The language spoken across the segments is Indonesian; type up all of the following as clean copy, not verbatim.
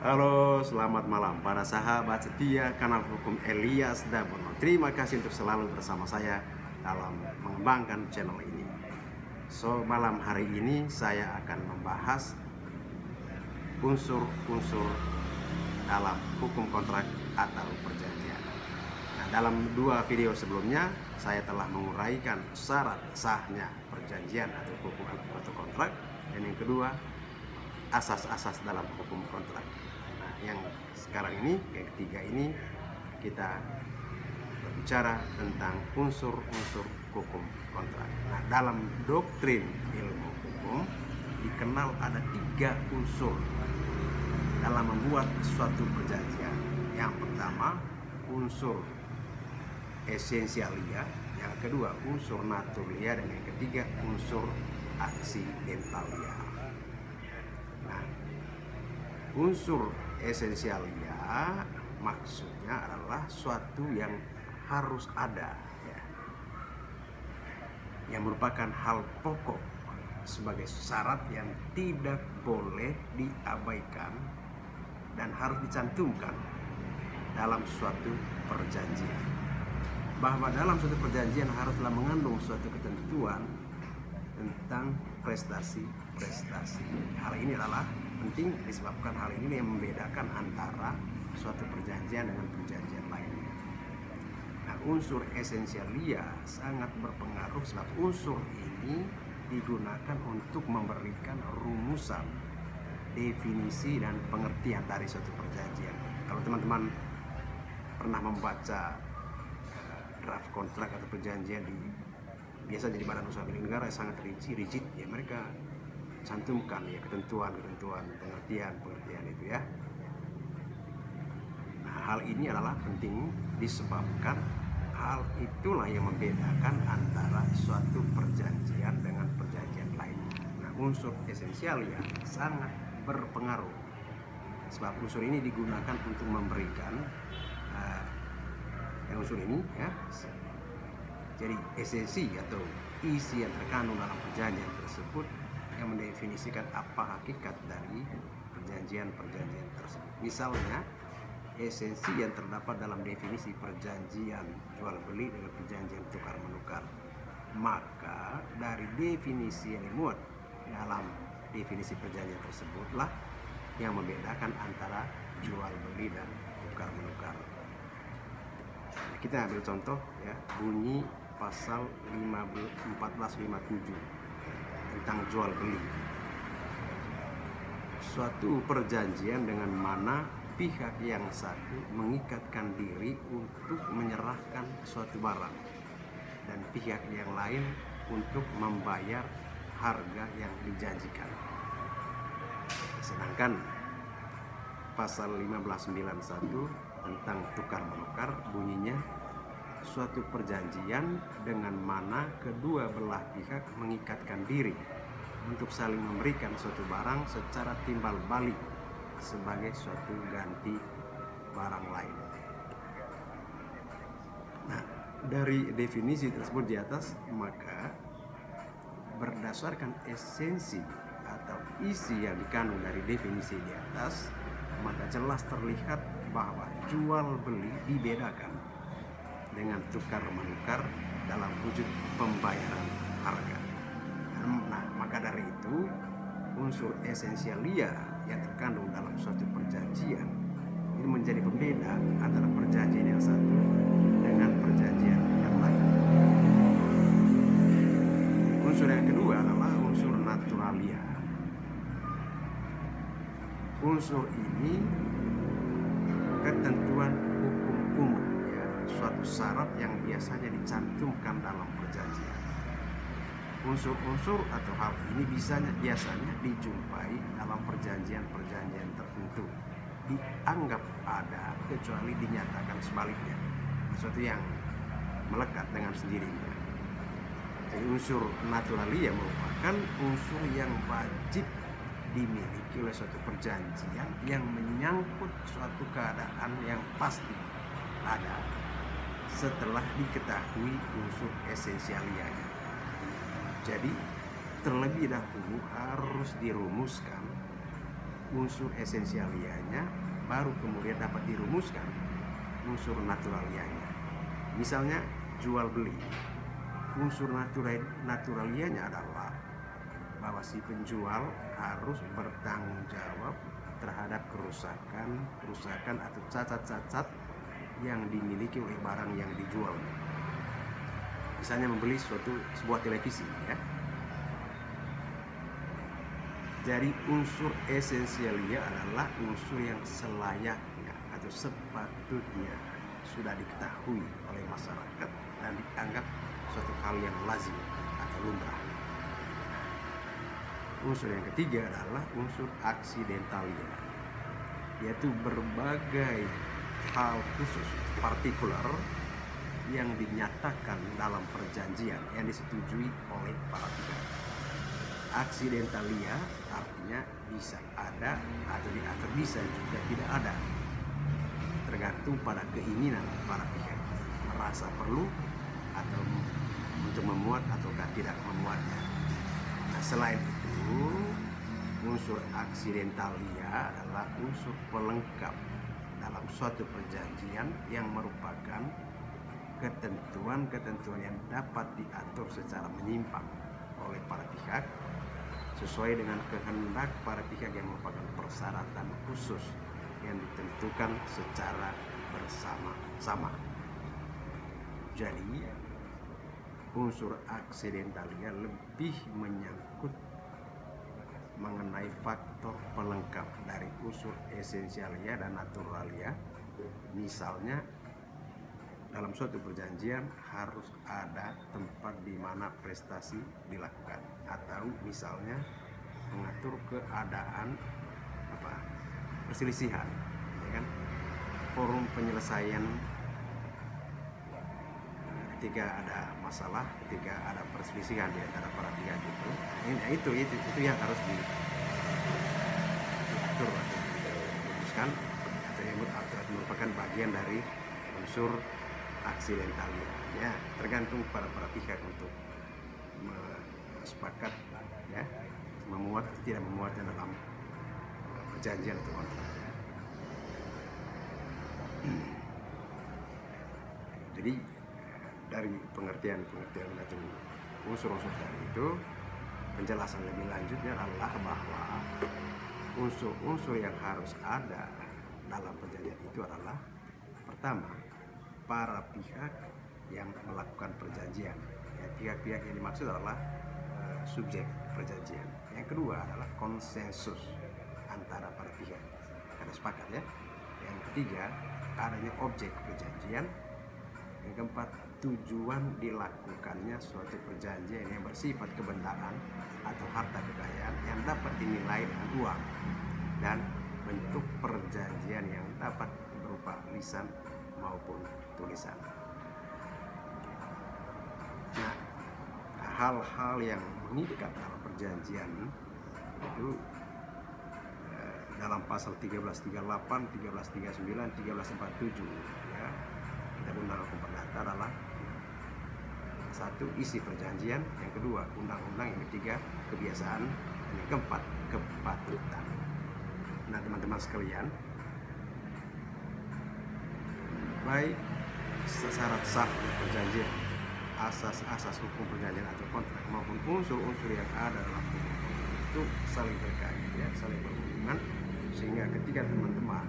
Halo, selamat malam para sahabat setia kanal hukum Elias Dabono. Terima kasih untuk selalu bersama saya dalam mengembangkan channel ini. Malam hari ini saya akan membahas unsur-unsur dalam hukum kontrak atau perjanjian. Nah, dalam dua video sebelumnya saya telah menguraikan syarat sahnya perjanjian atau hukum atau kontrak, dan yang kedua asas-asas dalam hukum kontrak. Nah, yang sekarang ini, yang ketiga ini, kita berbicara tentang unsur-unsur hukum kontrak. Nah, dalam doktrin ilmu hukum dikenal ada 3 unsur dalam membuat suatu perjanjian. Yang pertama, unsur esensialia, yang kedua unsur naturalia, dan yang ketiga unsur aksidentalia. Nah, unsur esensialia maksudnya adalah suatu yang harus ada, ya, yang merupakan hal pokok sebagai syarat yang tidak boleh diabaikan dan harus dicantumkan dalam suatu perjanjian. Bahwa dalam suatu perjanjian haruslah mengandung suatu ketentuan tentang prestasi-prestasi. Hal ini adalah penting disebabkan hal ini yang membedakan antara suatu perjanjian dengan perjanjian lainnya. Nah, unsur esensialia sangat berpengaruh sebab unsur ini digunakan untuk memberikan rumusan, definisi, dan pengertian dari suatu perjanjian. Kalau teman-teman pernah membaca draft kontrak atau perjanjian biasa jadi badan usaha milik negara sangat rigid, ya, mereka cantumkan ya ketentuan-ketentuan, pengertian itu, ya. Nah, hal ini adalah penting disebabkan hal itulah yang membedakan antara suatu perjanjian dengan perjanjian lain. Nah, unsur esensial ya sangat berpengaruh sebab unsur ini digunakan untuk memberikan unsur ini, ya, jadi esensi atau isi yang terkandung dalam perjanjian tersebut yang mendefinisikan apa hakikat dari perjanjian-perjanjian tersebut. Misalnya, esensi yang terdapat dalam definisi perjanjian jual beli dengan perjanjian tukar menukar. Maka dari definisi yang dimuat dalam definisi perjanjian tersebutlah yang membedakan antara jual beli dan tukar menukar. Nah, kita ambil contoh, ya, bunyi pasal 1457 tentang jual beli. Suatu perjanjian dengan mana pihak yang satu mengikatkan diri untuk menyerahkan suatu barang dan pihak yang lain untuk membayar harga yang dijanjikan. Sedangkan pasal 1591 tentang tukar menukar bunyinya suatu perjanjian dengan mana kedua belah pihak mengikatkan diri untuk saling memberikan suatu barang secara timbal balik sebagai suatu ganti barang lain. Nah, dari definisi tersebut di atas, maka berdasarkan esensi atau isi yang dikandung dari definisi di atas, maka jelas terlihat bahwa jual beli dibedakan dengan tukar menukar dalam wujud pembayaran harga. Nah, maka dari itu unsur esensialia yang terkandung dalam suatu perjanjian ini menjadi pembeda antara perjanjian yang satu dengan perjanjian yang lain. Unsur yang kedua adalah unsur naturalia. Unsur ini ketentuan hukum umum, ya, suatu syarat yang biasanya dicantumkan dalam perjanjian. Unsur-unsur atau hal ini biasanya dijumpai dalam perjanjian-perjanjian tertentu, dianggap ada kecuali dinyatakan sebaliknya, sesuatu yang melekat dengan sendirinya. Jadi unsur naturalia merupakan unsur yang wajib dimiliki oleh suatu perjanjian yang menyangkut suatu keadaan yang pasti ada setelah diketahui unsur esensialianya. Jadi terlebih dahulu harus dirumuskan unsur esensialianya, baru kemudian dapat dirumuskan unsur naturalianya. Misalnya jual beli, unsur naturalianya adalah bahwa si penjual harus bertanggung jawab terhadap kerusakan atau cacat-cacat yang dimiliki oleh barang yang dijual. Misalnya membeli sebuah televisi, ya. Jadi unsur esensialnya adalah unsur yang selayaknya atau sepatutnya sudah diketahui oleh masyarakat dan dianggap suatu hal yang lazim atau lumrah. Unsur yang ketiga adalah unsur aksidentalia, yaitu berbagai hal khusus partikular yang dinyatakan dalam perjanjian yang disetujui oleh para pihak. Aksidentalia artinya bisa ada atau bisa juga tidak ada, tergantung pada keinginan para pihak merasa perlu atau untuk memuat ataukah tidak memuatnya. Nah, selain itu, unsur aksidentalia adalah unsur pelengkap dalam suatu perjanjian yang merupakan ketentuan-ketentuan yang dapat diatur secara menyimpang oleh para pihak sesuai dengan kehendak para pihak yang merupakan persyaratan khusus yang ditentukan secara bersama-sama. Jadi unsur aksidentalia lebih menyangkut mengenai faktor pelengkap dari unsur esensialia dan naturalia. Misalnya dalam suatu perjanjian harus ada tempat di mana prestasi dilakukan, atau misalnya mengatur keadaan perselisihan, ya kan? Forum penyelesaian ketika ada masalah, ketika ada perselisihan di antara para pihak itu yang harus diatur atau dirumuskan atau yang merupakan bagian dari unsur aksidentalia. Ya, tergantung para pihak untuk sepakat, ya, memuat atau tidak memuatnya dalam perjanjian atau kontrak. Jadi dari pengertian atau unsur-unsur tadi itu, penjelasan lebih lanjutnya adalah bahwa unsur-unsur yang harus ada dalam perjanjian itu adalah: pertama, para pihak yang melakukan perjanjian, ya, pihak-pihak yang dimaksud adalah subjek perjanjian. Yang kedua adalah konsensus antara para pihak, ada sepakat, ya. Yang ketiga, adanya objek perjanjian. Yang keempat, tujuan dilakukannya suatu perjanjian yang bersifat kebendahan atau harta kekayaan yang dapat dinilai dengan uang, dan bentuk perjanjian yang dapat berupa lisan maupun tulisan. Nah, hal-hal yang mengikat dalam perjanjian itu dalam pasal 1338, 1339, 1347, ya, Kitab Undang Hukum Perdata adalah: satu, isi perjanjian; yang kedua, undang-undang; yang ketiga, kebiasaan; yang keempat, kepatutan. Nah, teman-teman sekalian, baik syarat sah perjanjian, asas-asas hukum perjanjian atau kontrak, maupun unsur-unsur yang ada dalam hukum itu saling terkait, ya, saling berhubungan, sehingga ketika teman-teman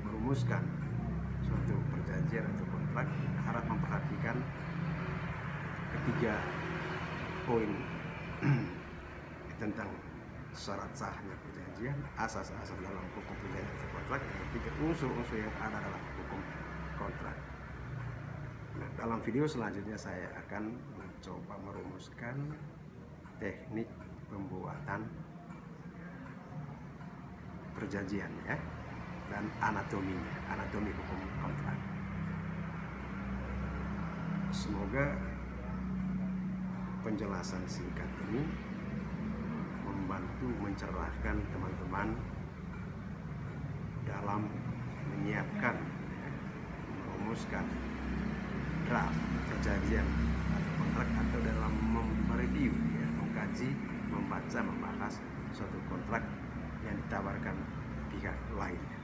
merumuskan suatu perjanjian atau kontrak, harap memperhatikan ketiga poin tentang syarat sahnya perjanjian, asas-asas dalam hukum perjanjian atau kontrak, dan ketiga unsur-unsur yang ada dalam hukum kontrak. Nah, dalam video selanjutnya saya akan mencoba merumuskan teknik pembuatan perjanjian, ya, dan anatominya, anatomi hukum kontrak. Semoga penjelasan singkat ini membantu mencerahkan teman-teman dalam menyiapkan, merumuskan draft perjanjian atau kontrak, atau dalam mereview, ya, mengkaji, membaca, membahas suatu kontrak yang ditawarkan pihak lainnya.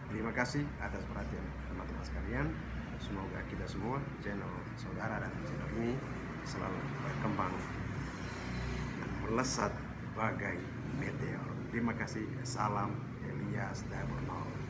Terima kasih atas perhatian teman-teman sekalian. Semoga kita semua, channel saudara dan channel ini selalu berkembang dan melesat bagai meteor. Terima kasih. Salam Elias Dabono.